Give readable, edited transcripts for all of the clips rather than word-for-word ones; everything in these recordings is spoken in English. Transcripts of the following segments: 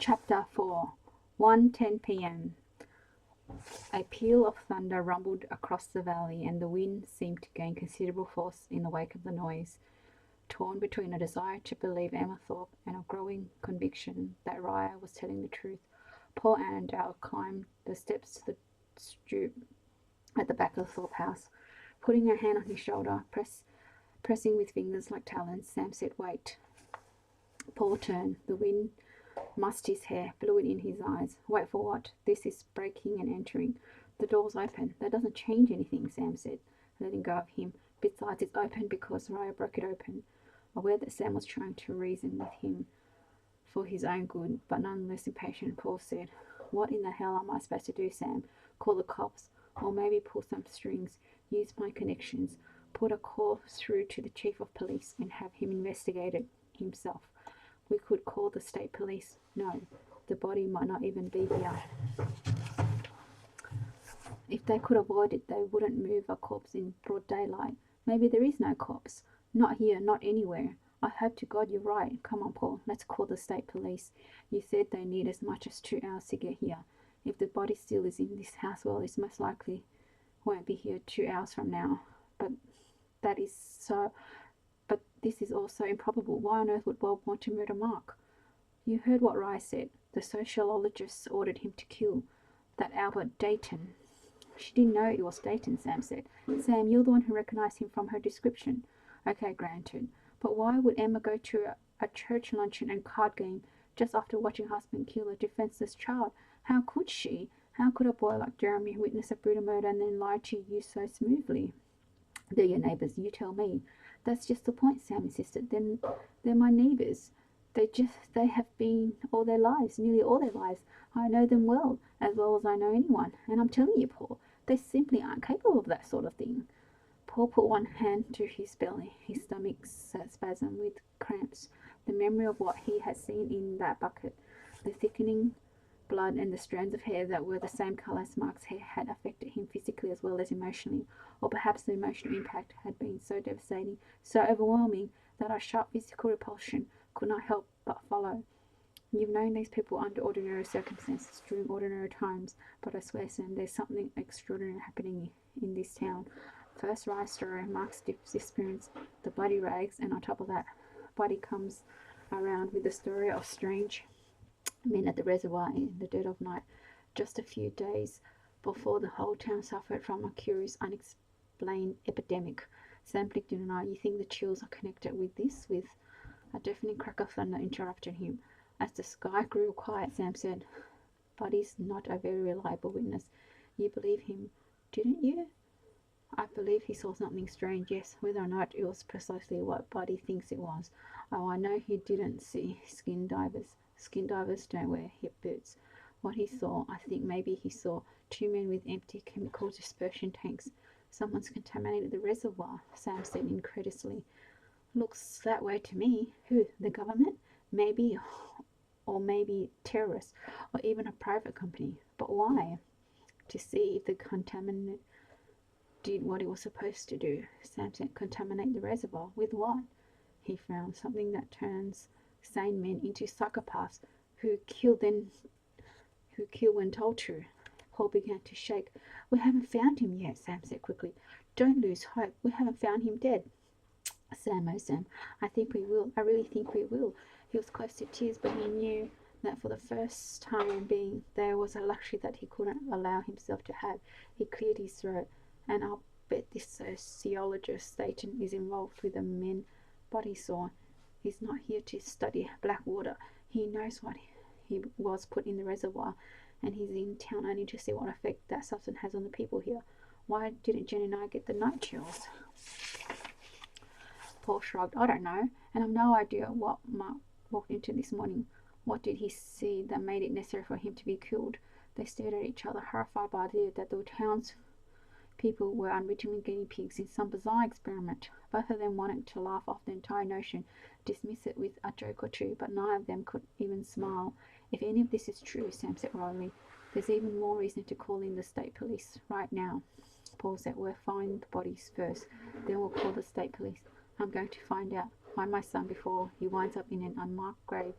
Chapter 4. 1:10 p.m. A peal of thunder rumbled across the valley, and the wind seemed to gain considerable force in the wake of the noise. Torn between a desire to believe Emma Thorpe and a growing conviction that Raya was telling the truth, poor Annandale climbed the steps to the stoop at the back of the Thorpe house. Putting her hand on his shoulder, pressing with fingers like talons, Sam said, "Wait." Paul turned. The wind mussed his hair, blew it in his eyes. "Wait for what? This is breaking and entering. The door's open. That doesn't change anything," Sam said, letting go of him. "Besides, it's open because Raya broke it open." Aware that Sam was trying to reason with him for his own good, but none less impatient, Paul said, "What in the hell am I supposed to do, Sam? Call the cops? Or maybe pull some strings, use my connections, put a call through to the chief of police and have him investigate it himself? We could call the state police. No, the body might not even be here. If they could avoid it, they wouldn't move a corpse in broad daylight. Maybe there is no corpse. Not here, not anywhere. I hope to God you're right. Come on, Paul, let's call the state police. You said they need as much as 2 hours to get here. If the body still is in this house, well, it's most likely won't be here 2 hours from now. But this is also improbable. Why on earth would Bob want to murder Mark? You heard what Rye said. The sociologists ordered him to kill that Albert Dayton. She didn't know it was Dayton, Sam said. Sam, you're the one who recognized him from her description. Okay, granted. But why would Emma go to a church luncheon and card game just after watching her husband kill a defenseless child? How could she? How could a boy like Jeremy witness a brutal murder and then lie to you so smoothly? They're your neighbours, you tell me. That's just the point, Sam insisted. Then they're my neighbours. They have been all their lives, nearly all their lives. I know them well as I know anyone. And I'm telling you, Paul, they simply aren't capable of that sort of thing. Paul put one hand to his belly, his stomach spasmed with cramps. The memory of what he had seen in that bucket, the thickening blood and the strands of hair that were the same colour as Mark's hair, had affected him physically as well as emotionally. Or perhaps the emotional impact had been so devastating, so overwhelming, that a sharp physical repulsion could not help but follow. You've known these people under ordinary circumstances during ordinary times, but I swear, Sam, there's something extraordinary happening in this town. First Rye's story, Mark's disappearance, the bloody rags, and on top of that, Buddy comes around with the story of strange men at the reservoir in the dead of night, just a few days before the whole town suffered from a curious, unexplained epidemic. Sam blinked in an eye. You think the chills are connected with this? With a deafening crack of thunder interrupted him. As the sky grew quiet, Sam said, Buddy's not a very reliable witness. You believe him, didn't you? I believe he saw something strange, yes, whether or not it was precisely what Buddy thinks it was. Oh, I know he didn't see skin divers. Skin divers don't wear hip boots. What he saw, I think maybe he saw 2 men with empty chemical dispersion tanks. Someone's contaminated the reservoir, Sam said incredulously. Looks that way to me. Who? The government? Maybe. Or maybe terrorists. Or even a private company. But why? To see if the contaminant did what it was supposed to do. Sam said, contaminate the reservoir. With what? He frowned. Something that turns sane men into psychopaths who kill when told to. Paul began to shake. We haven't found him yet, Sam said quickly. Don't lose hope. We haven't found him dead. Sam, oh Sam, I think we will. I really think we will. He was close to tears, but he knew that for the first time being, there was a luxury that he couldn't allow himself to have. He cleared his throat. And I'll bet this sociologist Satan is involved with the men Buddy saw. He's not here to study black water. He knows what he was put in the reservoir, and he's in town only to see what effect that substance has on the people here. Why didn't Jen and I get the night chills? Paul shrugged. I don't know, and I've no idea what Mark walked into this morning. What did he see that made it necessary for him to be killed? They stared at each other, horrified by the idea that the town's people were unwittingly guinea pigs in some bizarre experiment. Both of them wanted to laugh off the entire notion, dismiss it with a joke or two, but neither of them could even smile. If any of this is true, Sam said wryly, there's even more reason to call in the state police right now. Paul said, we'll find the bodies first, then we'll call the state police. I'm going to find my son before he winds up in an unmarked grave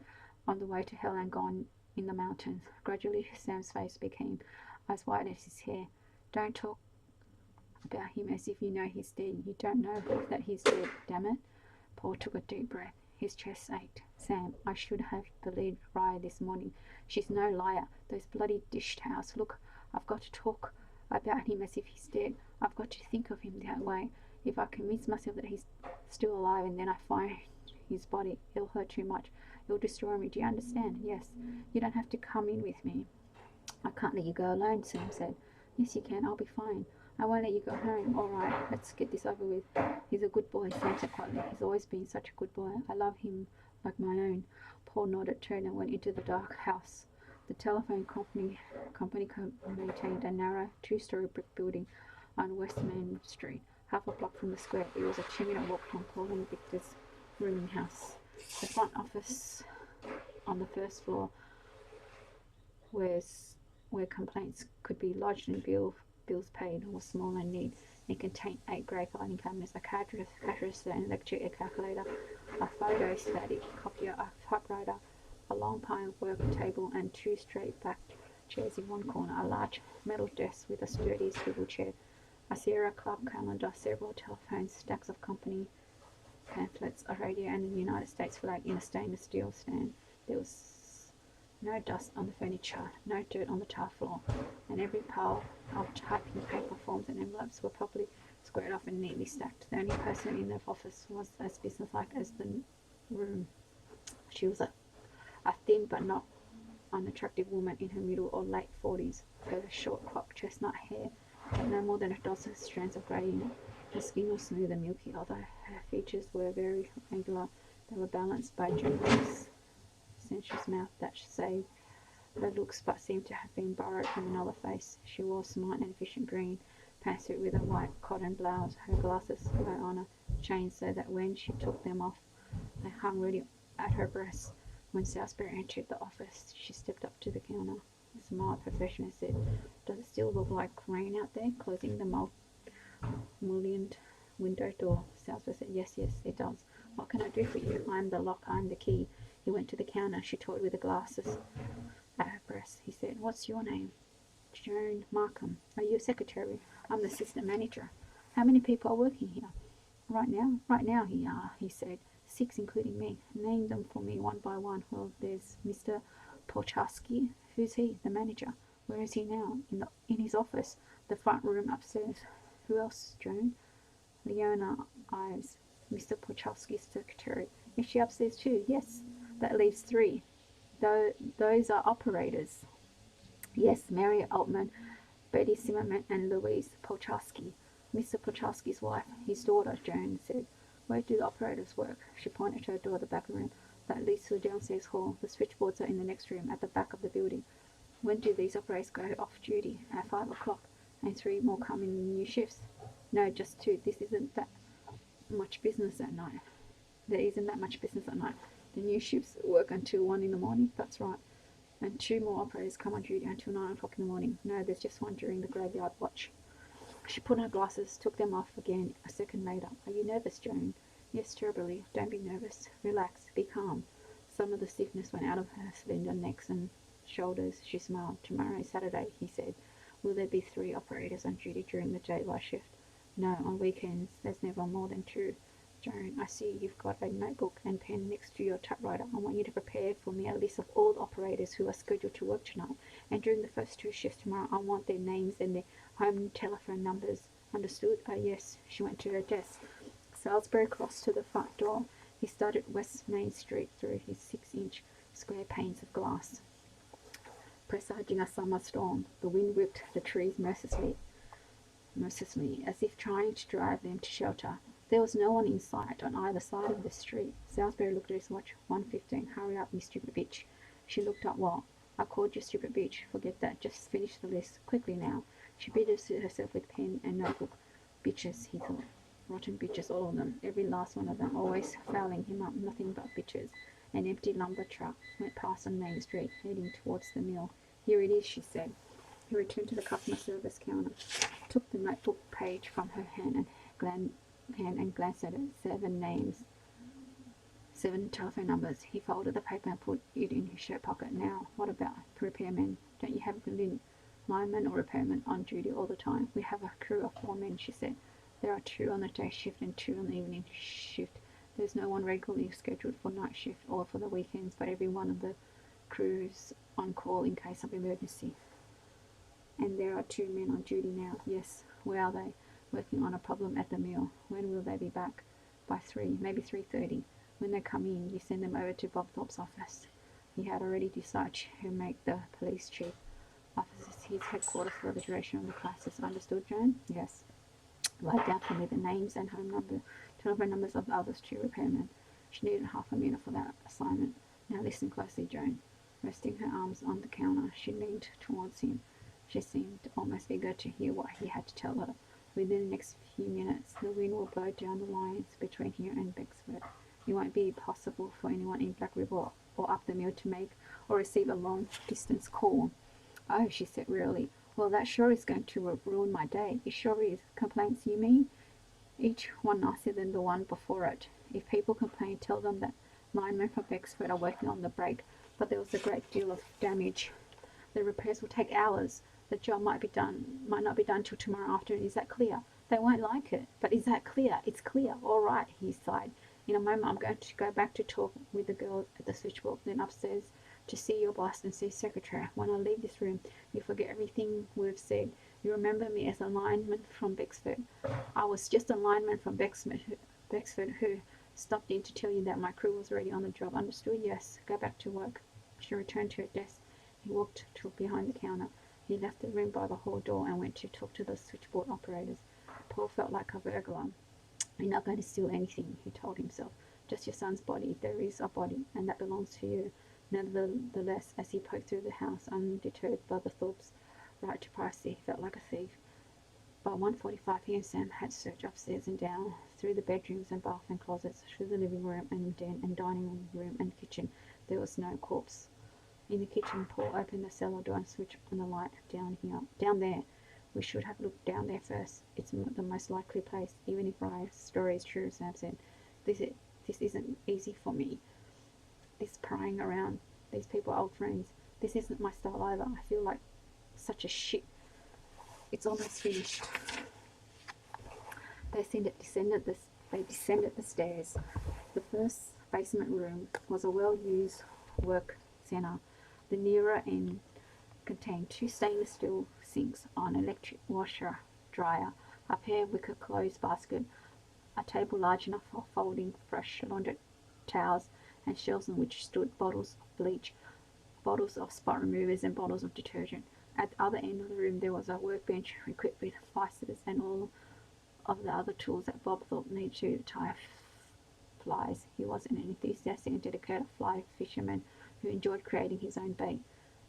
on the way to hell and gone in the mountains. Gradually, Sam's face became as white as his hair. Don't talk about him as if you know he's dead. You don't know that he's dead, damn it. Paul took a deep breath. His chest ached. Sam, I should have believed Raya this morning. She's no liar. Those bloody dish towels. Look, I've got to talk about him as if he's dead. I've got to think of him that way. If I convince myself that he's still alive and then I find his body, it'll hurt too much. It'll destroy me. Do you understand? Yes. You don't have to come in with me. I can't let you go alone, Sam said. Yes, you can. I'll be fine. I won't let you go home. All right, let's get this over with. He's a good boy, Sam said quietly. He's always been such a good boy. I love him like my own. Paul nodded, turned and went into the dark house. The telephone company maintained a narrow two-story brick building on West Main Street, half a block from the square. It was a 2-minute walk from Paul and Victor's rooming house. The front office on the first floor where complaints could be lodged and bills paid was small and neat. It contained 8 grey filing cabinets, a cash register, an electric calculator, a photostatic copier, a typewriter, a long pine work table, and 2 straight-backed chairs in one corner, a large metal desk with a sturdy swivel chair, a Sierra Club calendar, several telephones, stacks of company pamphlets, a radio, and the United States flag in a stainless steel stand. There was no dust on the furniture, no dirt on the tile floor, and every pile of typing paper, forms and envelopes were properly squared off and neatly stacked. The only person in the office was as businesslike as the room. She was a thin but not unattractive woman in her middle or late 40s. Her short cropped chestnut hair had no more than a dozen strands of grey in it. Her skin was smooth and milky, although her features were very angular. They were balanced by generous sensuous mouth that saved her looks but seemed to have been borrowed from another face. She wore a smart and efficient green pantsuit with a white cotton blouse. Her glasses were on a chain so that when she took them off, they hung ready at her breast. When Salisbury entered the office, she stepped up to the counter, smiled professionally, and said, "Does it still look like rain out there?" Closing the mullioned window door. Salisbury said, yes, it does. What can I do for you? I'm the lock, I'm the key. He went to the counter. She toyed with the glasses at her breast. He said, "What's your name?" "Joan Markham." "Are you a secretary?" "I'm the assistant manager." "How many people are working here?" Right now, he said, 6, including me." "Name them for me one by one." "Well, there's Mr. Polchowski." "Who's he?" "The manager." "Where is he now?" In his office, the front room upstairs." "Who else, Joan?" "Leona Ives, Mr. Polchowski's secretary." "Is she upstairs too?" "Yes." "That leaves 3. Those are operators." "Yes, Mary Altman, Betty Zimmerman, and Louise Polchowski." "Mr. Polchowski's wife, his daughter," Joan said. "Where do the operators work?" She pointed to a door at the back room that leads to the downstairs hall. "The switchboards are in the next room at the back of the building." "When do these operators go off duty?" "At 5 o'clock. "And 3 more come in new shifts?" "No, just 2. This isn't that much business at night." "There isn't that much business at night. The new shifts work until 1 in the morning." "That's right." "And 2 more operators come on duty until 9 o'clock in the morning." "No, there's just 1 during the graveyard watch." She put on her glasses, took them off again a second later. "Are you nervous, Joan?" "Yes, terribly." "Don't be nervous. Relax. Be calm." Some of the stiffness went out of her slender necks and shoulders. She smiled. "Tomorrow is Saturday," he said. "Will there be 3 operators on duty during the daylight shift?" "No, on weekends there's never more than 2. "Joan, I see you've got a notebook and pen next to your typewriter. I want you to prepare for me a list of all the operators who are scheduled to work tonight, and during the first 2 shifts tomorrow. I want their names and their home telephone numbers. Understood?" "Oh, yes." She went to her desk. Salisbury crossed to the front door. He studied West Main Street through his 6-inch square panes of glass. Presaging a summer storm, the wind whipped the trees mercilessly, as if trying to drive them to shelter. There was no one in sight on either side of the street. Salisbury looked at his watch. 1:15. "Hurry up, you stupid bitch." She looked up. "What?" "I called you stupid bitch. Forget that. Just finish the list. Quickly now." She busied herself with pen and notebook. "Bitches," he thought. "Rotten bitches, all of them. Every last one of them. Always fouling him up. Nothing but bitches." An empty lumber truck went past on Main Street, heading towards the mill. "Here it is," she said. He returned to the customer service counter, took the notebook page from her hand and glanced at it. 7 names. 7 telephone numbers. He folded the paper and put it in his shirt pocket. Now, what about repairmen? Don't you have linemen or repairmen on duty all the time? We have a crew of 4 men, she said. There are 2 on the day shift and 2 on the evening shift. There's no one regularly scheduled for night shift or for the weekends, but every one of the crews on call in case of emergency. And there are 2 men on duty now. Yes. Where are they? Working on a problem at the mill. When will they be back? By 3, maybe 3:30. When they come in, you send them over to Bob Thorpe's office. He had already decided to make the police chief office his headquarters for the duration of the crisis. Understood, Joan? Yes. Write down for me the names and telephone numbers of the others 2 repairmen. She needed half a minute for that assignment. Now listen closely, Joan. Resting her arms on the counter, she leaned towards him. She seemed almost eager to hear what he had to tell her. Within the next few minutes, the wind will blow down the lines between here and Bexford. It won't be possible for anyone in Black River or up the mill to make or receive a long-distance call. Oh, she said wearily. Well, that sure is going to ruin my day. It sure is. Complaints, you mean? Each one nicer than the one before it. If people complain, tell them that linemen from Bexford are working on the break, but there was a great deal of damage. The repairs will take hours. The job might not be done till tomorrow afternoon. Is that clear? They won't like it, but is that clear? It's clear. All right, he sighed. In a moment, I'm going to go back to talk with the girl at the switchboard, then upstairs to see your boss and see secretary. When I leave this room, you forget everything we've said. You remember me as a lineman from Bexford. I was just a lineman from Bexford who stopped in to tell you that my crew was already on the job. Understood? Yes. Go back to work. She returned to her desk. He walked to behind the counter. He left the room by the hall door and went to talk to the switchboard operators. Paul felt like a burglar. You're not going to steal anything, he told himself. Just your son's body. There is a body, and that belongs to you. Nevertheless, as he poked through the house, undeterred by the Thorpes' right to privacy, he felt like a thief. By 1:45 p.m. Sam had searched upstairs and down, through the bedrooms and bath and closets, through the living room and den and dining room and kitchen. There was no corpse. In the kitchen, Paul opened the cellar door and switched on the light. Down there. We should have looked down there first. It's the most likely place, even if Ryan's story is true, Sam said. This isn't easy for me. This prying around. These people are old friends. This isn't my style either. I feel like such a shit. It's almost finished. They descended the stairs. The first basement room was a well-used work centre. The nearer end contained 2 stainless steel sinks, an electric washer dryer, a pair of wicker clothes basket, a table large enough for folding fresh laundered towels, and shelves on which stood bottles of bleach, bottles of spot removers, and bottles of detergent. At the other end of the room there was a workbench equipped with ficers and all of the other tools that Bob Thorpe needed to tie flies. He was an enthusiastic and dedicated fly fisherman who enjoyed creating his own bait,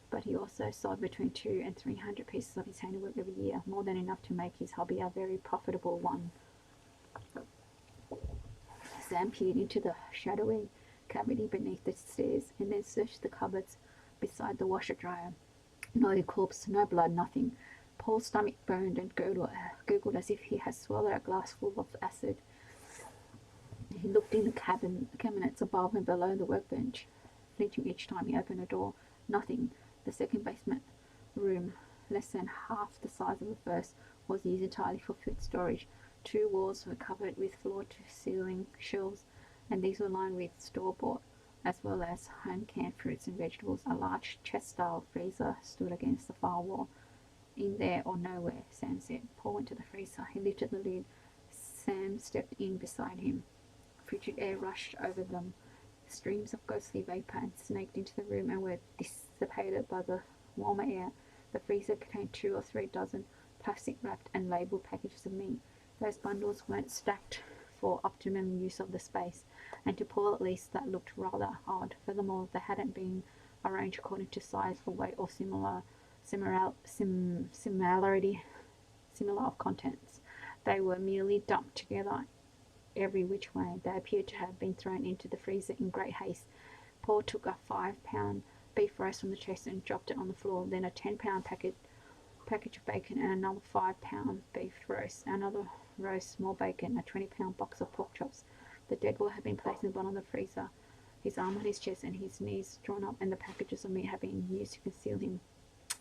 but he also sold between 200 and 300 pieces of his handiwork every year, more than enough to make his hobby a very profitable one. Sam peered into the shadowy cavity beneath the stairs and then searched the cupboards beside the washer dryer. No corpse, no blood, nothing. Paul's stomach burned and gurgled as if he had swallowed a glass full of acid. He looked in the cabinets above and below the workbench, flinching each time he opened a door. Nothing. The second basement room, less than half the size of the first, was used entirely for food storage. 2 walls were covered with floor-to-ceiling shelves, and these were lined with store-bought, as well as home-canned fruits and vegetables. A large chest-style freezer stood against the far wall. In there or nowhere, Sam said. Paul went to the freezer. He lifted the lid. Sam stepped in beside him. Frigid air rushed over them. Streams of ghostly vapour and snaked into the room and were dissipated by the warmer air. The freezer contained 2 or 3 dozen plastic-wrapped and labelled packages of meat. Those bundles weren't stacked for optimum use of the space, and to Paul at least that looked rather odd. Furthermore, they hadn't been arranged according to size or weight or similar of contents. They were merely dumped together every which way. They appeared to have been thrown into the freezer in great haste. Paul took a 5-pound beef roast from the chest and dropped it on the floor, then a 10-pound package of bacon and another 5-pound beef roast, another roast, more bacon, a 20-pound box of pork chops. The dead boy had been placed in the bottom of the freezer. his arm on his chest and his knees drawn up, and the packages of meat had been used to conceal him.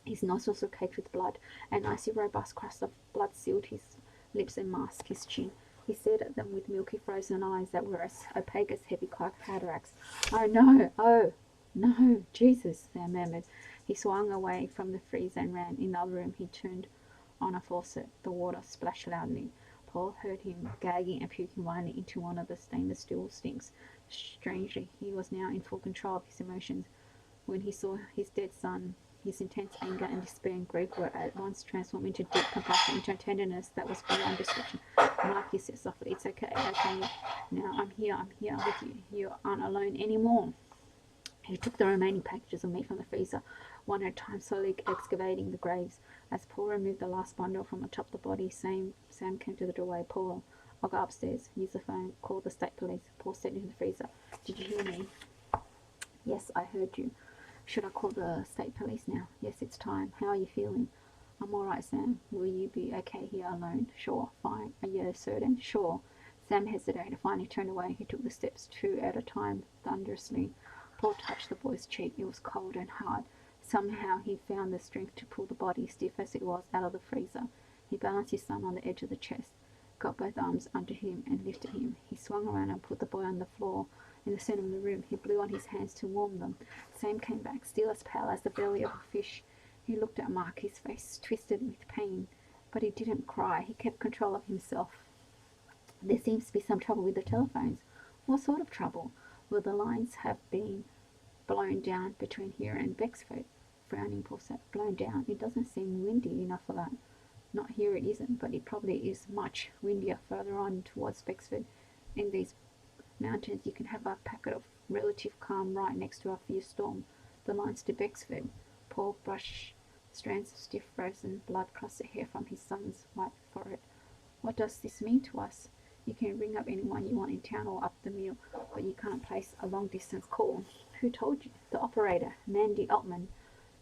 His nostrils were caked with blood. An icy, robust crust of blood sealed his lips and masked his chin. He stared at them with milky, frozen eyes that were as opaque as heavy powder axe. "Oh, no! Oh, no! Jesus!" Sam murmured. He swung away from the freezer and ran. In the other room, he turned on a faucet. The water splashed loudly. Paul heard him gagging and puking violently into one of the stainless steel sinks. Strangely, he was now in full control of his emotions. When he saw his dead son, his intense anger and despair and grief were at once transformed into deep compassion, into a tenderness that was beyond description. "Mark," he said softly, "it's okay, okay. Now I'm here with you. You aren't alone anymore." He took the remaining packages of meat from the freezer, one at a time, slowly excavating the graves. As Paul removed the last bundle from atop the body, Sam came to the doorway. "Paul, I'll go upstairs. Use the phone. Call the state police." Paul stepped into the freezer. "Did you hear me?" "Yes, I heard you." "Should I call the state police now?" "Yes, it's time. How are you feeling?" "I'm all right, Sam. Will you be okay here alone?" "Sure, fine." "Are you certain?" "Sure." Sam hesitated, finally turned away. He took the steps two at a time, thunderously. Paul touched the boy's cheek. It was cold and hard. Somehow he found the strength to pull the body, stiff as it was, out of the freezer. He balanced his son on the edge of the chest, got both arms under him, and lifted him. He swung around and put the boy on the floor in the center of the room. He blew on his hands to warm them. Sam came back, still as pale as the belly of a fish. He looked at Mark, his face twisted with pain, but he didn't cry. He kept control of himself. "There seems to be some trouble with the telephones." "What sort of trouble?" "Will the lines have been blown down between here and Bexford?" Frowning, Paul said. "Blown down? It doesn't seem windy enough for that." "Not here it isn't, but it probably is much windier further on towards Bexford. In these mountains you can have a packet of relative calm right next to a fierce storm. The lines to Bexford." Paul brushed strands of stiff frozen blood-crusted hair from his son's white forehead. "What does this mean to us?" "You can ring up anyone you want in town or up the mill, but you can't place a long-distance call." "Who told you?" "The operator, Mandy Altman."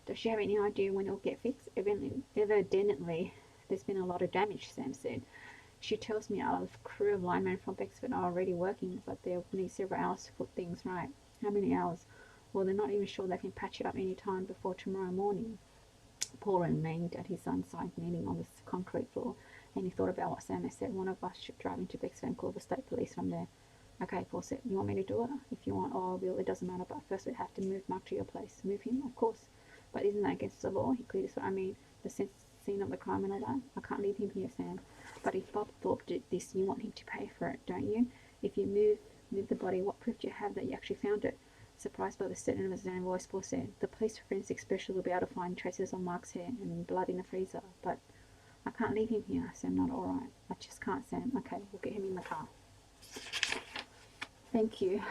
"Does she have any idea when it'll get fixed?" Evidently, there's been a lot of damage," Sam said. "She tells me a crew of linemen from Bexford are already working, but they'll need several hours to put things right." "How many hours?" "Well, they're not even sure they can patch it up any time before tomorrow morning." Paul remained at his son's side, kneeling on the concrete floor, and he thought about what Sam had said. "One of us should drive into Bexford and call the state police from there." "Okay," Paul said. "You want me to do it?" "If you want, or I will. It doesn't matter. But first we have to move Mark to your place." "Move him?" "Of course." "But isn't that against the law?" He cleared his throat. "I mean, the scene of the crime and all that." "I can't leave him here, Sam." "But if Bob Thorpe did this, you want him to pay for it, don't you? If you move the body, what proof do you have that you actually found it?" Surprised by the steadiness of his own voice, Paul said, "The police forensic specialist will be able to find traces of Mark's hair and blood in the freezer, but I can't leave him here." Sam nodded. "All right. I just can't, Sam." "Okay, we'll get him in the car." "Thank you.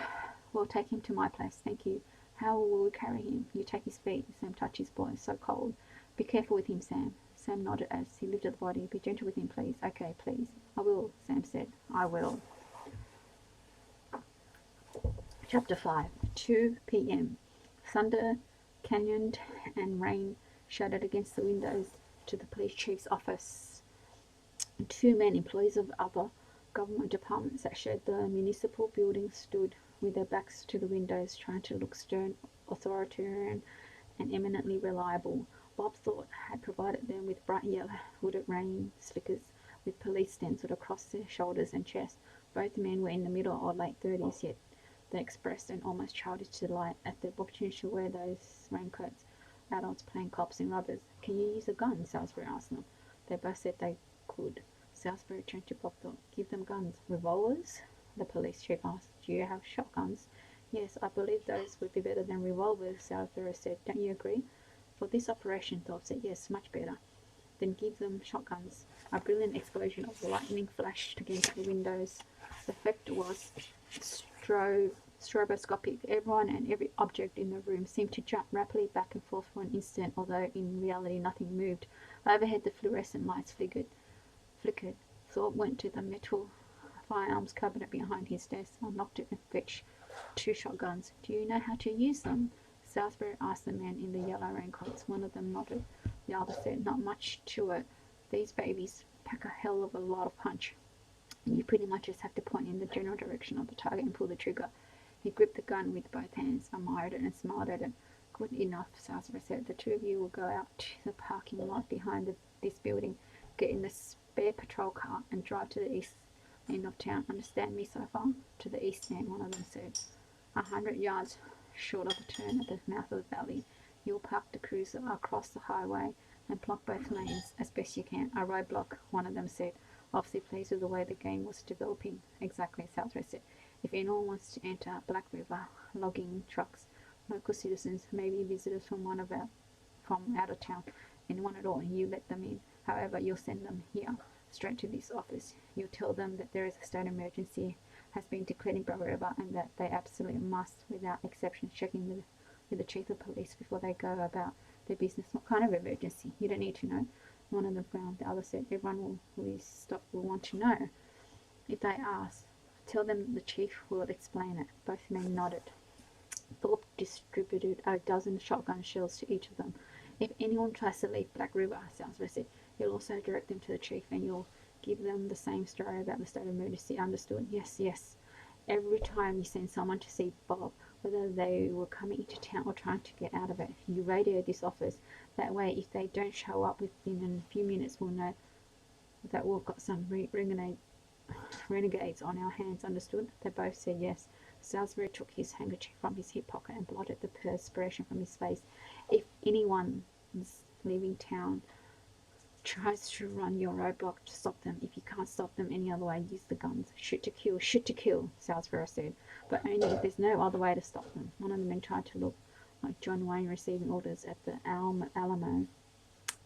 We'll take him to my place." "Thank you. How will we carry him?" "You take his feet." Sam touched his boy. "So cold." "Be careful with him, Sam." Sam nodded as he lifted the body. "Be gentle with him, please." "Okay, please." "I will," Sam said. "I will." Chapter 5. 2 p.m. Thunder canyoned and rain shouted against the windows to the police chief's office. Two men, employees of other government departments that shared the municipal building, stood with their backs to the windows, trying to look stern, authoritarian, and eminently reliable. Bob Thorpe had provided them with bright yellow hooded rain slickers with police stenciled across their shoulders and chests. Both men were in the middle or late 30s, yet they expressed an almost childish delight at the opportunity to wear those raincoats. Adults playing cops in rubbers. "Can you use a gun?" Salisbury asked them. They both said they could. Salisbury turned to Bob Thorpe. "Give them guns." "Revolvers?" the police chief asked. "Do you have shotguns?" "Yes, I believe those would be better than revolvers," Salisbury said. "Don't you agree?" "For this operation," Thorpe said, "yes, much better." "Then give them shotguns." A brilliant explosion of lightning flashed against the windows. The effect was stroboscopic. Everyone and every object in the room seemed to jump rapidly back and forth for an instant, although in reality nothing moved. Overhead the fluorescent lights flickered. Thorpe went to the metal firearms cabinet behind his desk, unlocked it, and fetched two shotguns. "Do you know how to use them?" Salisbury asked the men in the yellow raincoats. One of them nodded. The other said, "Not much to it. These babies pack a hell of a lot of punch. You pretty much just have to point in the general direction of the target and pull the trigger." He gripped the gun with both hands, admired it, and smiled at it. Good enough, Salisbury said. The two of you will go out to the parking lot behind this building, get in the spare patrol car, and drive to the east end of town. Understand me so far? To the east end, one of them said. 100 yards short of the turn at the mouth of the valley, you'll park the cruiser across the highway and block both lanes as best you can. A roadblock, one of them said, obviously pleased with the way the game was developing. Exactly, Salisbury said. If anyone wants to enter Black River, logging trucks, local citizens, maybe visitors from out of town, anyone at all, you let them in. However, you'll send them here, straight to this office. You'll tell them that there is a state emergency has been declared in Black River and that they absolutely must, without exception, check in with the chief of police before they go about their business. What kind of emergency? You don't need to know. One of them frowned. The other said, everyone will want to know. If they ask, tell them the chief will explain it. Both men nodded. Thorpe distributed a dozen shotgun shells to each of them. If anyone tries to leave Black River, Salisbury said, you'll also direct them to the chief and you'll give them the same story about the state of emergency. Understood? Yes, yes. Every time you send someone to see Bob, whether they were coming into town or trying to get out of it, you radio this office. That way, if they don't show up within a few minutes, we'll know that we've got some renegades on our hands. Understood? They both said yes. Salisbury took his handkerchief from his hip pocket and blotted the perspiration from his face. If anyone leaving town tries to run your roadblock, to stop them. If you can't stop them any other way, use the guns. Shoot to kill, Salisbury said. But only if there's no other way to stop them. One of the men tried to look like John Wayne receiving orders at the Alamo.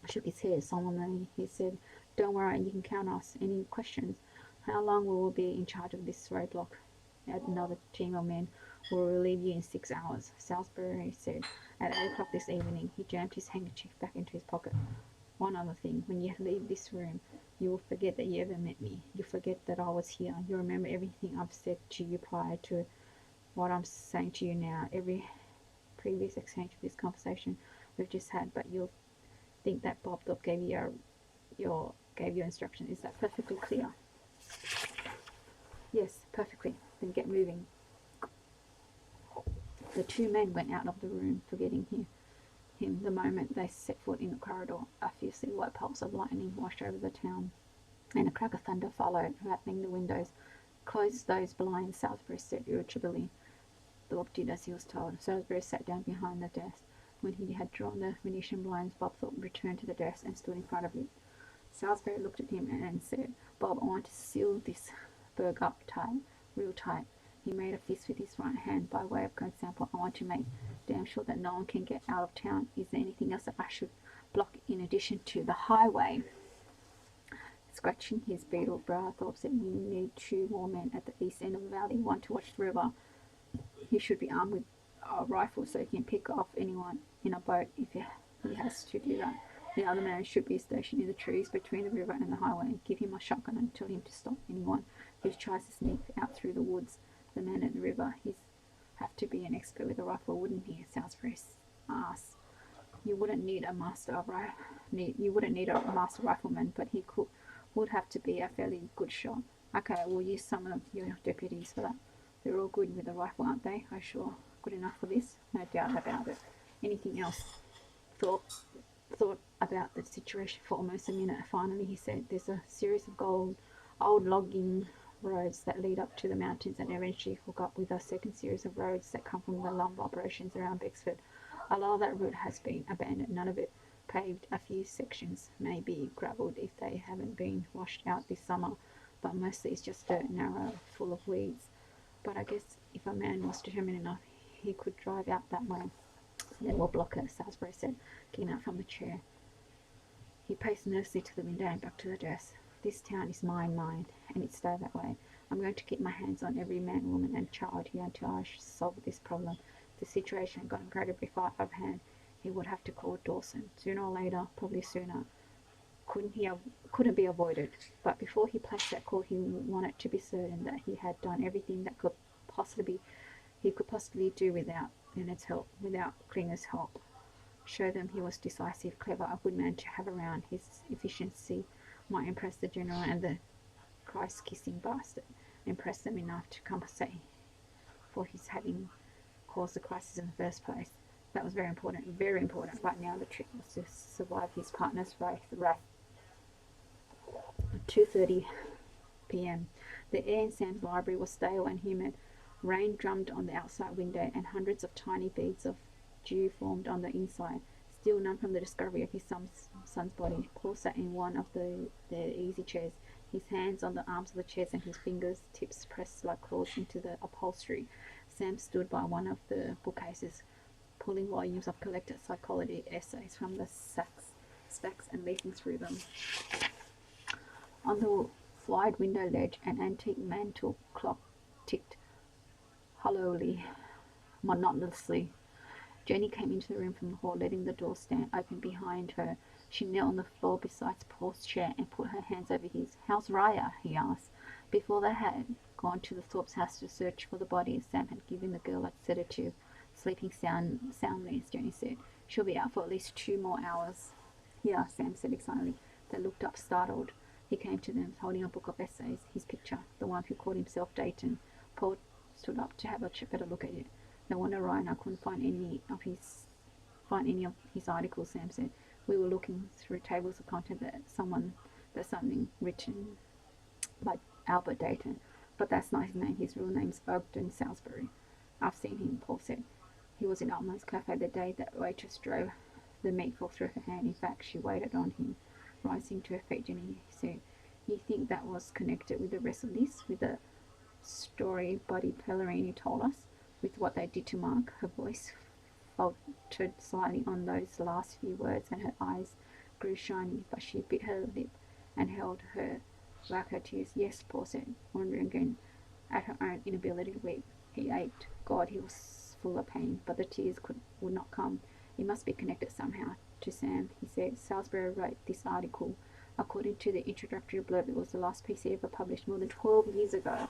Shook his head solemnly. He said, don't worry, you can count us. Any questions? How long will we be in charge of this roadblock? Another team of men will relieve you in 6 hours, Salisbury said. At 8 o'clock this evening, he jammed his handkerchief back into his pocket. One other thing, when you leave this room, you will forget that you ever met me. You'll forget that I was here. You'll remember everything I've said to you prior to what I'm saying to you now, every previous exchange of this conversation we've just had, but you'll think that Bob Thorpe gave you your instruction. Is that perfectly clear? Yes, perfectly. Then get moving. The two men went out of the room, forgetting him. The moment they set foot in the corridor, a fiercely white pulse of lightning washed over the town, and a crack of thunder followed, rattling the windows. Close those blinds, Salisbury said irritably. Thorpe did as he was told. Salisbury sat down behind the desk. When he had drawn the Venetian blinds, Bob Thorpe returned to the desk and stood in front of it. Salisbury looked at him and said, Bob, I want to seal this burg up tight, real tight. He made a fist with his right hand by way of example. I want to make damn sure that no one can get out of town. Is there anything else that I should block in addition to the highway? Scratching his beetled brow, Thorpe said, you need 2 more men at the east end of the valley, one to watch the river. He should be armed with a rifle so he can pick off anyone in a boat if he has to do that. The other man should be stationed in the trees between the river and the highway. Give him a shotgun and tell him to stop anyone who tries to sneak out through the woods. The man at the river, he'd have to be an expert with a rifle, wouldn't he? Salisbury asked. You wouldn't need a master rifleman, but he would have to be a fairly good shot. Okay, we'll use some of your deputies for that. They're all good with a rifle, aren't they? Oh, sure. Good enough for this? No doubt about it. Anything else? Thorpe thought about the situation for almost a minute. Finally, he said, there's a series of old logging roads that lead up to the mountains and eventually hook up with a second series of roads that come from the lumber operations around Bexford. A lot of that route has been abandoned, none of it paved. A few sections may be gravelled if they haven't been washed out this summer, but mostly it's just dirt, narrow, full of weeds. But I guess if a man was determined enough, he could drive out that way. Then we'll block it, Salisbury said, getting up from the chair. He paced nervously to the window and back to the desk. This town is mine, and it stay that way. I'm going to keep my hands on every man, woman, and child here until I solve this problem. If the situation got incredibly far out of hand, he would have to call Dawson. Sooner or later, probably sooner. Couldn't be avoided. But before he placed that call, he wanted to be certain that he had done everything that he could possibly do without Leonard's help, without Klinger's help. Show them he was decisive, clever, a good man to have around. His efficiency might impress the general and the Christ-kissing bastard, impress them enough to compensate for his having caused the crisis in the first place. That was very important, very important. Right now, the trick was to survive his partner's wrath. 2:30 p.m. The air in Sam's library was stale and humid. Rain drummed on the outside window, and hundreds of tiny beads of dew formed on the inside. Still numb from the discovery of his son's body, Paul sat in one of the easy chairs, his hands on the arms of the chairs and his fingers tips pressed like claws into the upholstery. Sam stood by one of the bookcases, pulling volumes of collected psychology essays from the stacks and leafing through them. On the wide window ledge, an antique mantel clock ticked hollowly, monotonously. Jenny came into the room from the hall, letting the door stand open behind her. She knelt on the floor beside Paul's chair and put her hands over his. "How's Raya?" he asked. Before they had gone to the Thorpe's house to search for the body, Sam had given the girl a sedative. "Sleeping soundly," Jenny said. "She'll be out for at least 2 more hours." "Here," Sam said excitedly. They looked up, startled. He came to them, holding a book of essays, his picture, the one who called himself Dayton. Paul stood up to have a better look at it. "No wonder Ryan, I couldn't find any of his articles," Sam said. "We were looking through tables of content that something written by Albert Dayton, but that's not his name. His real name's Ogden Salisbury." "I've seen him," Paul said. "He was in Alma's cafe the day that waitress drove the meatball through her hand. In fact, she waited on him." Rising to her feet, Jenny said, "You think that was connected with the rest of this, with the story Buddy Pellerini told us, with what they did to Mark?" Her voice faltered slightly on those last few words, and her eyes grew shiny, but she bit her lip and held back her tears. "Yes," Paul said, wondering again at her own inability to weep. He ached. God, he was full of pain, but the tears would not come. "It must be connected somehow to Sam," he said. "Salisbury wrote this article. According to the introductory blurb, it was the last piece he ever published more than 12 years ago.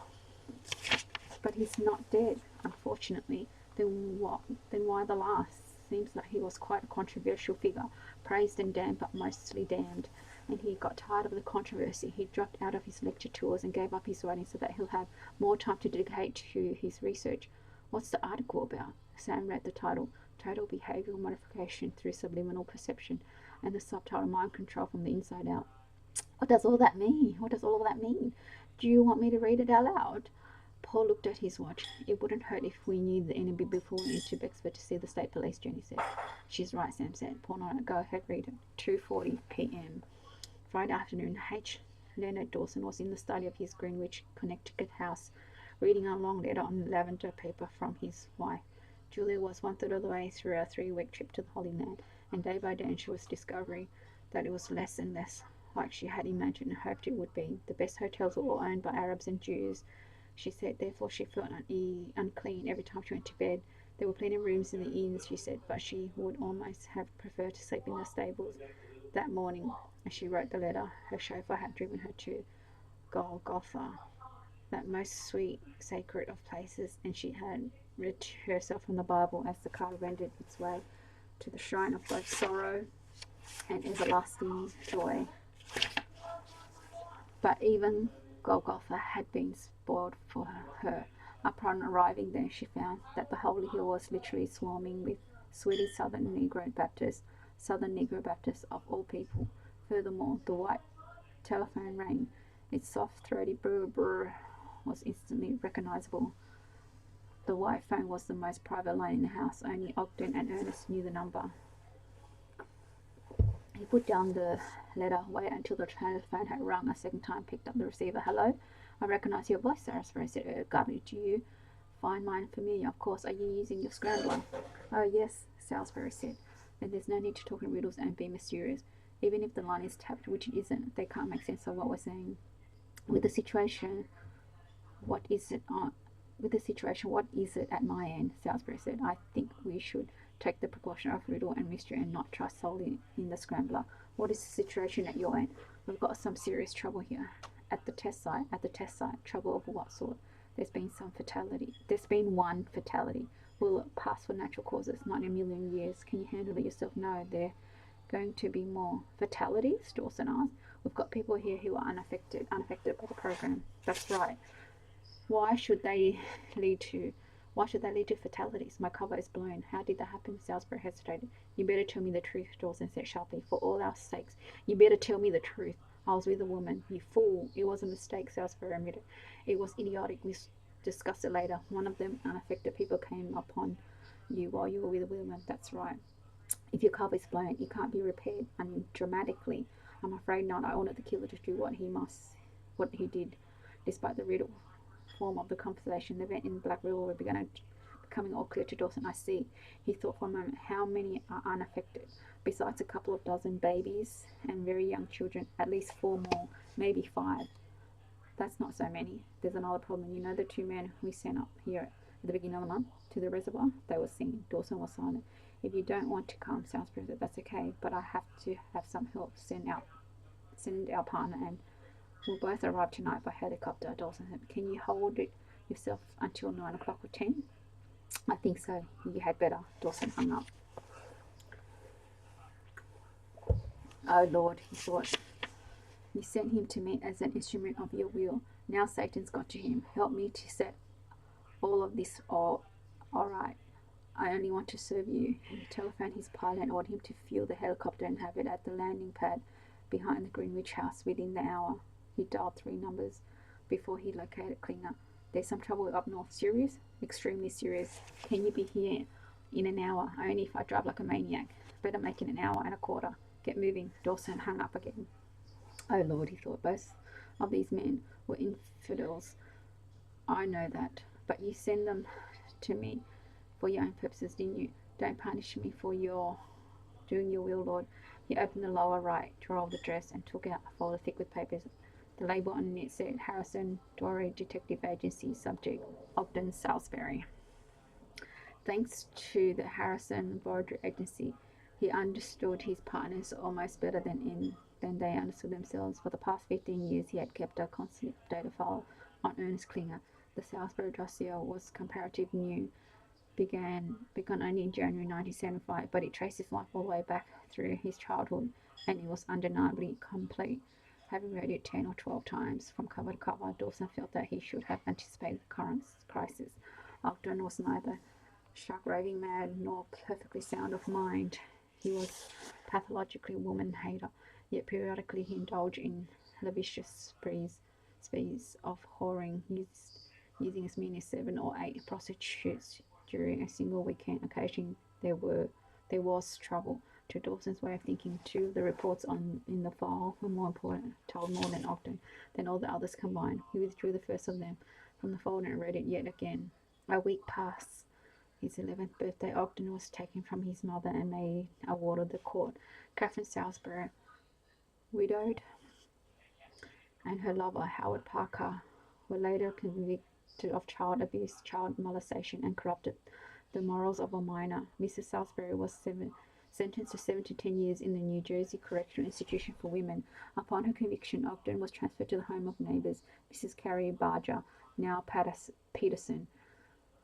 But he's not dead, unfortunately." "Then what? Then why the last?" "Seems like he was quite a controversial figure, praised and damned, but mostly damned. And he got tired of the controversy. He dropped out of his lecture tours and gave up his writing so that he'll have more time to dedicate to his research." "What's the article about?" Sam read the title, "Total Behavioral Modification Through Subliminal Perception," and the subtitle, "Mind Control from the Inside Out." What does all that mean? What does all of that mean? Do you want me to read it out loud?" Paul looked at his watch. "It wouldn't hurt if we knew the enemy before we went to Bexford to see the state police," Jenny said. "She's right," Sam said. "Paul nodded. Go ahead, read it." 2:40 p.m. Friday afternoon. H. Leonard Dawson was in the study of his Greenwich, Connecticut house, reading a long letter on lavender paper from his wife. Julia was 1/3 of the way through a 3-week trip to the Holy Land, and day by day she was discovering that it was less and less like she had imagined and hoped it would be. The best hotels were all owned by Arabs and Jews, she said. Therefore she felt unclean every time she went to bed. There were plenty of rooms in the inns, she said, but she would almost have preferred to sleep in the stables. That morning, as she wrote the letter, her chauffeur had driven her to Golgotha, that most sweet, sacred of places, and she had read herself from the Bible as the car wended its way to the shrine of both sorrow and everlasting joy. But even Golgotha had been spoiled for her. Upon arriving there, she found that the Holy Hill was literally swarming with sweaty Southern Negro Baptists of all people. Furthermore, the white telephone rang. Its soft, throaty brr brr was instantly recognizable. The white phone was the most private line in the house. Only Ogden and Ernest knew the number. He put down the letter, waited until the telephone had rung a second time, picked up the receiver. "Hello? I recognize your voice," Salisbury said. "Garbage, do you find mine familiar? Of course. Are you using your scrambler?" "Oh, yes," Salisbury said. "Then there's no need to talk in riddles and be mysterious. Even if the line is tapped, which it isn't, they can't make sense of what we're saying. With the situation, what is it at my end?" Salisbury said. "I think we should take the precaution of riddle and mystery and not trust solely in the scrambler. What is the situation at your end?" "We've got some serious trouble here." At the test site. Trouble of what sort?" There's been one fatality." "Will it pass for natural causes?" "Not in a million years." "Can you handle it yourself?" "No, there going to be more." "Fatalities?" Dawson asked. "We've got people here who are unaffected by the program." "That's right. Why should they lead to Why should they lead to fatalities? My cover is blown. How did that happen? Salisbury hesitated. You better tell me the truth, Dawson said sharply. For all our sakes, you better tell me the truth. I was with a woman. You fool. It was a mistake, Salisbury admitted. It was idiotic. We discussed it later. One of them unaffected people came upon you while you were with a woman. That's right. If your cover is blown, it can't be repaired undramatically. I'm afraid not. I ordered the killer to do what he did, despite the riddle form of the conversation. The event in Black River began becoming all clear to Dawson. I see. He thought for a moment. How many are unaffected? Besides a couple of dozen babies and very young children, at least 4 more, maybe 5. That's not so many. There's another problem. You know the 2 men we sent up here at the beginning of the month to the reservoir? They were singing. Dawson was silent. If you don't want to come, Salisbury said, that's okay, but I have to have some help. Send our partner, and we'll both arrive tonight by helicopter. Dawson said, can you hold it yourself until 9 o'clock or 10? I think so. You had better. Dawson hung up. Oh Lord, he thought. You sent him to me as an instrument of your will. Now Satan's got to him. Help me to set all of this all right. I only want to serve you. He telephoned his pilot and ordered him to fuel the helicopter and have it at the landing pad behind the Greenwich house within the hour. He dialed 3 numbers before he located Klinger. There's some trouble up north. Serious? Extremely serious. Can you be here in an hour? Only if I drive like a maniac. Better make it an hour and a quarter. Get moving. Dawson hung up again. Oh Lord, he thought, both of these men were infidels. I know that. But you send them to me for your own purposes, didn't you? Don't punish me for doing your will, Lord. He opened the lower right drawer of the dress and took out a folder thick with papers. The label on it said Harrison Dory Detective Agency, subject Ogden Salisbury. Thanks to the Harrison Dory Agency, he understood his partners almost better than they understood themselves. For the past 15 years, he had kept a constant data file on Ernest Klinger. The Salisbury dossier was comparatively new, begun only in January 1975, but it traced his life all the way back through his childhood, and it was undeniably complete. Having read it 10 or 12 times from cover to cover, Dawson felt that he should have anticipated the current crisis. Ogden was neither stark raving mad nor perfectly sound of mind. He was pathologically a woman hater, yet periodically he indulged in lascivious sprees of whoring, using as many as 7 or 8 prostitutes during a single weekend. Occasionally there was trouble. To Dawson's way of thinking, 2 of the reports in the file were more important, told more than Ogden than all the others combined. He withdrew the first of them from the folder and read it yet again. A week passed. His 11th birthday, Ogden was taken from his mother and made a ward of the court. Catherine Salisbury, widowed, and her lover, Howard Parker, were later convicted of child abuse, child molestation, and corrupted the morals of a minor. Mrs. Salisbury was sentenced to 7 to 10 years in the New Jersey Correctional Institution for Women. Upon her conviction, Ogden was transferred to the home of neighbors, Mrs. Carrie Barger, now Peterson,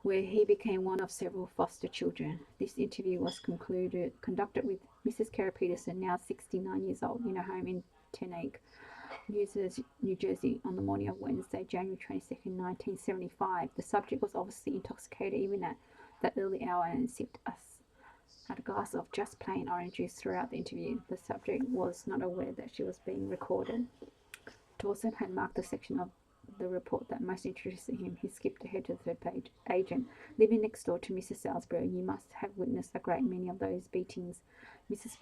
where he became one of several foster children. This interview was conducted with Mrs. Carrie Peterson, now 69 years old, in a home in Teaneck, New Jersey, on the morning of Wednesday, January 22nd, 1975. The subject was obviously intoxicated even at that early hour and sipped a glass of just plain orange juice throughout the interview. The subject was not aware that she was being recorded. Dawson had marked the section of the report that most interested him. He skipped ahead to the 3rd page. Agent, living next door to Mrs. Salisbury, you must have witnessed a great many of those beatings. Mrs.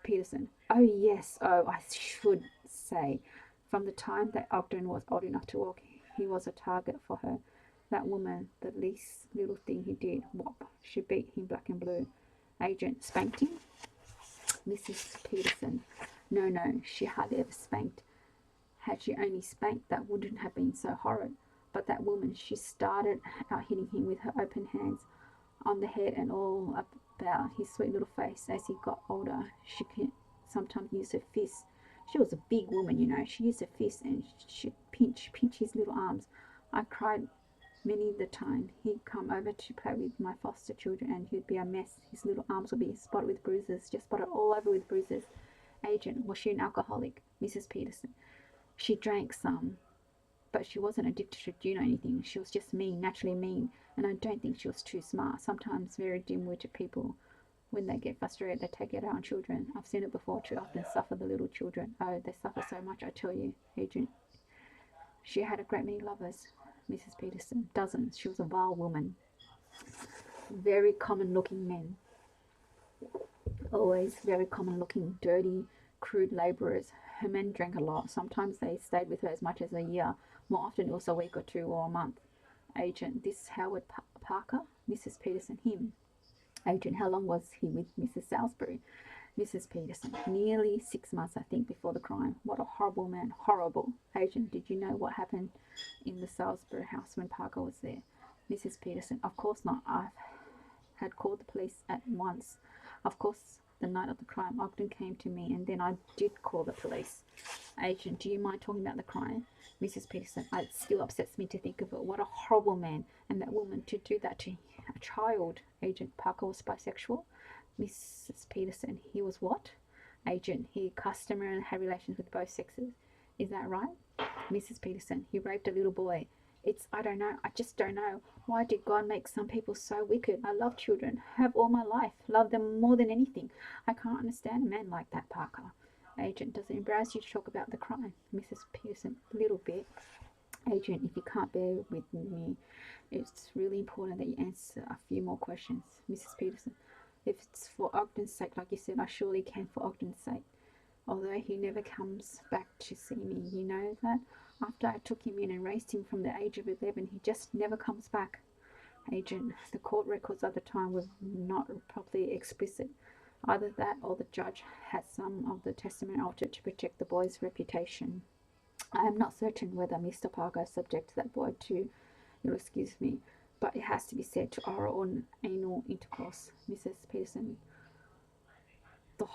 Peterson. Oh yes, I should say. From the time that Ogden was old enough to walk, he was a target for her. That woman, the least little thing he did, whop, she beat him black and blue. Agent, spanked him? Mrs. Peterson. No, she hardly ever spanked. Had she only spanked, that wouldn't have been so horrid. But that woman, she started out hitting him with her open hands on the head and all about his sweet little face. As he got older, she could sometimes use her fists. She was a big woman, you know. She used her fists and she'd pinch his little arms. I cried many the time. He'd come over to play with my foster children and he'd be a mess. His little arms would be spotted with bruises, just spotted all over with bruises. Agent, was she an alcoholic? Mrs. Peterson. She drank some, but she wasn't addicted to June or anything. She was just mean, naturally mean, and I don't think she was too smart. Sometimes very dim-witted people, when they get frustrated, they take it out on children. I've seen it before too often. Suffer the little children. Oh, they suffer so much, I tell you, Adrian. She had a great many lovers, Mrs. Peterson. Dozens. She was a vile woman. Very common-looking men. Always very common-looking, dirty, crude labourers. Her men drank a lot. Sometimes they stayed with her as much as a year. More often it was a week or two or a month. Agent, this Howard Parker? Mrs. Peterson, him. Agent, how long was he with Mrs. Salisbury? Mrs. Peterson, nearly 6 months, I think, before the crime. What a horrible man, horrible. Agent, did you know what happened in the Salisbury house when Parker was there? Mrs. Peterson, of course not. I had called the police at once. Of course, the night of the crime, Ogden came to me, and then I did call the police. Agent, do you mind talking about the crime? Mrs. Peterson, it still upsets me to think of it. What a horrible man, and that woman to do that to a child. Agent, Parker was bisexual. Mrs. Peterson, he was what? Agent, he customarily had relations with both sexes. Is that right? Mrs. Peterson, he raped a little boy. I don't know. I just don't know. Why did God make some people so wicked? I love children. Have all my life. Love them more than anything. I can't understand a man like that, Parker. Agent, does it embarrass you to talk about the crime? Mrs. Peterson, a little bit. Agent, if you can't bear with me, it's really important that you answer a few more questions. Mrs. Peterson, if it's for Ogden's sake, like you said, I surely can for Ogden's sake. Although he never comes back to see me, you know that? After I took him in and raised him from the age of 11, he just never comes back. Agent, the court records at the time were not properly explicit. Either that or the judge had some of the testimony altered to protect the boy's reputation. I am not certain whether Mr. Parker subjected that boy to, you'll excuse me, but it has to be said to oral or anal intercourse. Mrs. Peterson, that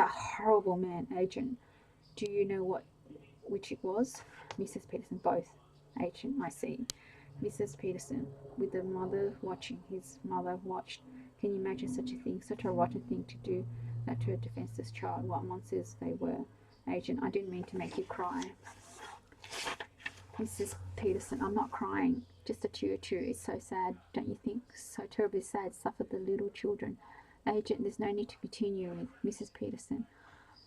horrible man. Agent, do you know which it was? Mrs. Peterson, both. Agent, I see. Mrs. Peterson, with the mother watching, his mother watched. Can you imagine such a thing, such a rotten thing to do that to a defenseless child? What monsters they were. Agent, I didn't mean to make you cry. Mrs. Peterson, I'm not crying, just a tear or two. It's so sad, don't you think? So terribly sad, suffered the little children. Agent, there's no need to continue with Mrs. Peterson.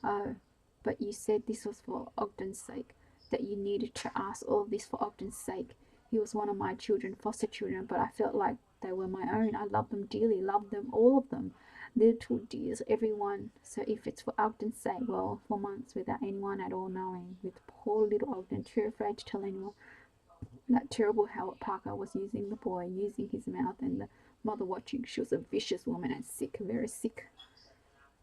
Oh, but you said this was for Ogden's sake, that you needed to ask all this for Ogden's sake. He was one of my children, foster children, but I felt like they were my own. I loved them dearly, loved them, all of them. Little dears, everyone. So if it's for Ogden's sake, well, for months without anyone at all knowing, with poor little Ogden too afraid to tell anyone. That terrible Howard Parker was using the boy, using his mouth, and the mother watching. She was a vicious woman and sick, very sick.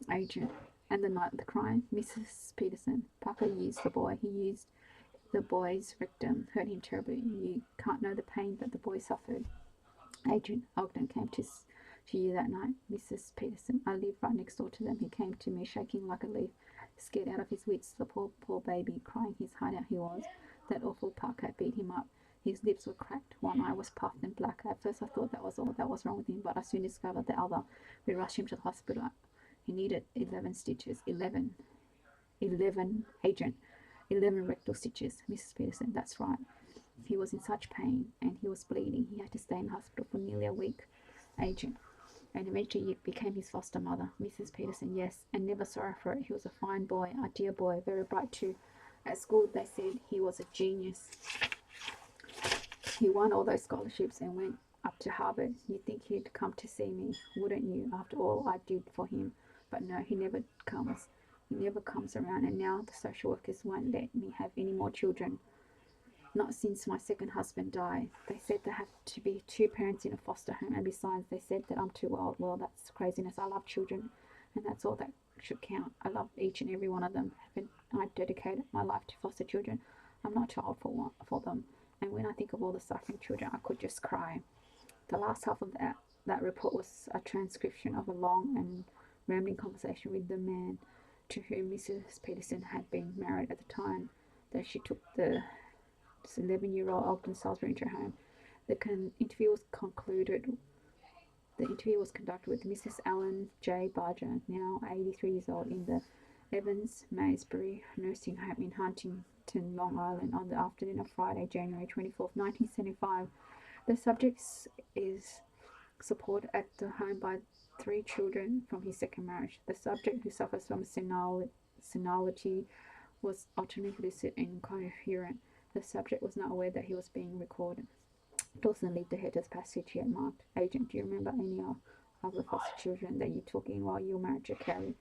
Agent, and the night of the crime, Mrs. Peterson, Parker used the boy. He used the boy's rectum, hurt him terribly. You can't know the pain that the boy suffered. Agent, Ogden came to you that night. Mrs. Peterson, I lived right next door to them. He came to me shaking like a leaf, scared out of his wits. The poor baby, crying his heart out he was. That awful Parker beat him up. His lips were cracked. One eye was puffed and black. At first I thought that was all that was wrong with him, but I soon discovered the other. We rushed him to the hospital. He needed 11 stitches. 11. Agent. 11 rectal stitches. Mrs. Peterson, that's right. He was in such pain and he was bleeding. He had to stay in hospital for nearly a week. Agent, and eventually you became his foster mother. Mrs. Peterson, yes, and never sorry for it. He was a fine boy, a dear boy, very bright too. At school they said he was a genius. He won all those scholarships and went up to Harvard. You'd think he'd come to see me, wouldn't you, after all I did for him? But no, he never comes. He never comes around, and now the social workers won't let me have any more children. Not since my second husband died. They said there have to be 2 parents in a foster home, and besides they said that I'm too old. Well, that's craziness. I love children, and that's all that should count. I love each and every one of them, and I dedicated my life to foster children. I'm not too old for them, and when I think of all the suffering children, I could just cry. The last half of that report was a transcription of a long and rambling conversation with the man to whom Mrs. Peterson had been married at the time that she took this 11-year-old Ogden Salisbury into her home. The interview was concluded. The interview was conducted with Mrs. Ellen J. Barger, now 83 years old, in the Evans Maysbury Nursing Home in Huntington, Long Island, on the afternoon of Friday, January 24th, 1975. The subject is supported at the home by 3 children from his second marriage. The subject, who suffers from senility, was alternately lucid and incoherent. The subject was not aware that he was being recorded. Dawson lived ahead of passage he had marked. Agent, do you remember any of the foster children that you took in while you were married to Carrie?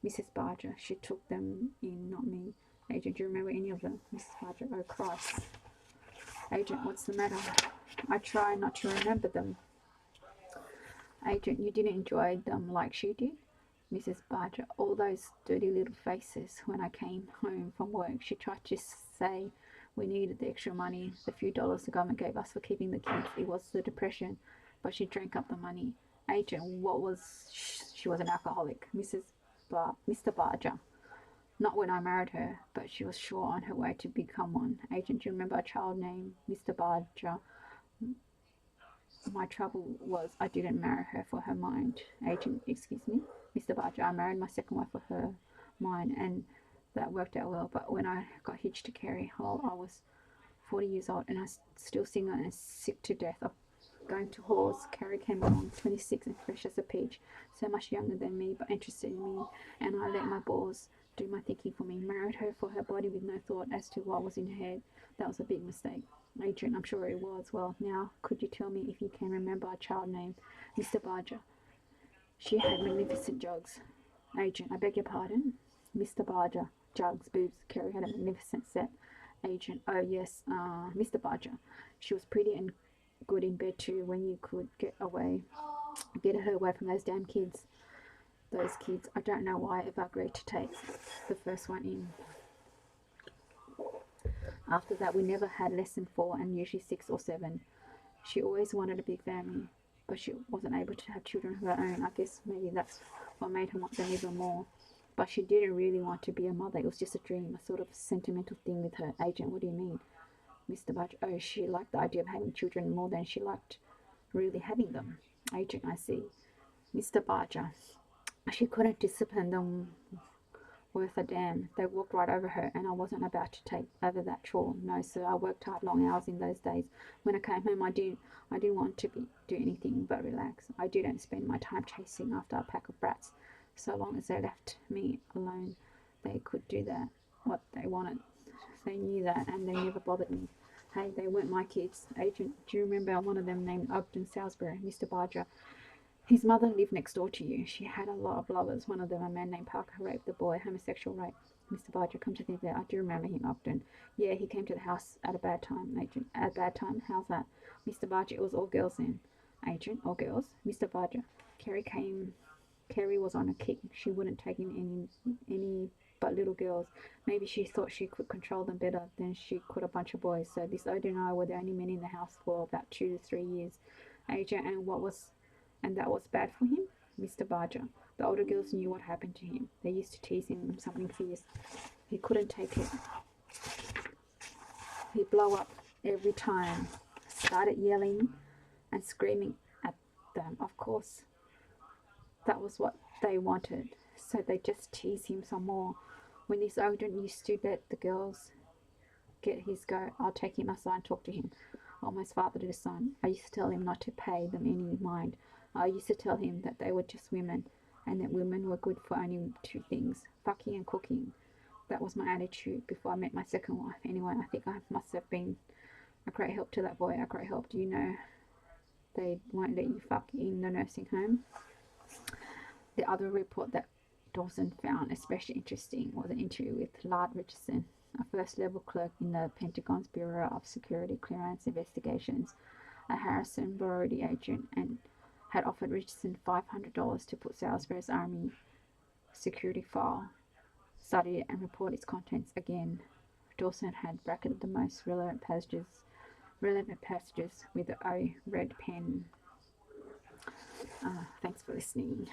Mrs. Barger, she took them in, not me. Agent, do you remember any of them? Mrs. Barger, oh Christ. Agent, what's the matter? I try not to remember them. Agent, you didn't enjoy them like she did? Mrs. Barger, all those dirty little faces. When I came home from work, she tried to say we needed the extra money, the few dollars the government gave us for keeping the kids. It was the Depression, but she drank up the money. Agent, what was she was an alcoholic. Mr. Barger, not when I married her, but she was sure on her way to become one. Agent, do you remember a child named Mr. Barger? My trouble was I didn't marry her for her mind. Agent, excuse me? Mr. Barger, I married my second wife for her mind, and that worked out well. But when I got hitched to Carrie, well, I was 40 years old and I was still single and sick to death of going to halls. Carrie came along, 26 and fresh as a peach, so much younger than me, but interested in me, and I let my balls do my thinking for me. Married her for her body with no thought as to what was in her head. That was a big mistake. Agent, I'm sure it was. Well, now, could you tell me if you can remember a child named Mr. Barger? She had magnificent jugs. Agent, I beg your pardon? Mr. Barger, jugs, boobs. Carrie had a magnificent set. Agent, oh yes, Mr. Barger. She was pretty and good in bed too when you could get her away from those damn kids. Those kids, I don't know why I ever agreed to take the first one in. After that, we never had less than 4 and usually 6 or 7. She always wanted a big family, but she wasn't able to have children of her own. I guess maybe that's what made her want them even more. But she didn't really want to be a mother. It was just a dream, a sort of sentimental thing with her. Agent, what do you mean? Mr. Barger, oh, she liked the idea of having children more than she liked really having them. Agent, I see. Mr. Barger, she couldn't discipline them worth a damn. They walked right over her, and I wasn't about to take over that chore. No, sir, I worked hard long hours in those days. When I came home, I didn't want to do anything but relax. I didn't spend my time chasing after a pack of brats. So long as they left me alone, they could do that, what they wanted. They knew that, and they never bothered me. Hey, they weren't my kids. Agent, do you remember one of them named Ogden Salisbury, Mr. Barger? His mother lived next door to you. She had a lot of lovers. One of them, a man named Parker, raped the boy. Homosexual rape. Mr. Barger, come to think of it, I do remember him, Ogden. Yeah, he came to the house at a bad time. Agent, at a bad time? How's that? Mr. Barger, it was all girls then. Agent, all girls? Mr. Barger, Carrie was on a kick. She wouldn't take in any but little girls. Maybe she thought she could control them better than she could a bunch of boys. So this Odin and I were the only men in the house for about 2 to 3 years. Agent, and that was bad for him? Mr. Barger, the older girls knew what happened to him. They used to tease him something fierce. He couldn't take it. He'd blow up every time. Started yelling and screaming at them. Of course, that was what they wanted. So they just teased him some more. When this Odin used to let the girls get his go, I'll take him aside and talk to him. Almost father to son. I used to tell him not to pay them any mind. I used to tell him that they were just women, and that women were good for only 2 things, fucking and cooking. That was my attitude before I met my second wife. Anyway, I think I must have been a great help to that boy. A great help. Do you know they won't let you fuck in the nursing home? The other report that Dawson found especially interesting was an interview with Lard Richardson, a first-level clerk in the Pentagon's Bureau of Security Clearance Investigations, a Harrison Brody agent, and had offered Richardson $500 to put Salisbury's Army security file, study it, and report its contents again. Dawson had bracketed the most relevant passages with a red pen. Thanks for listening.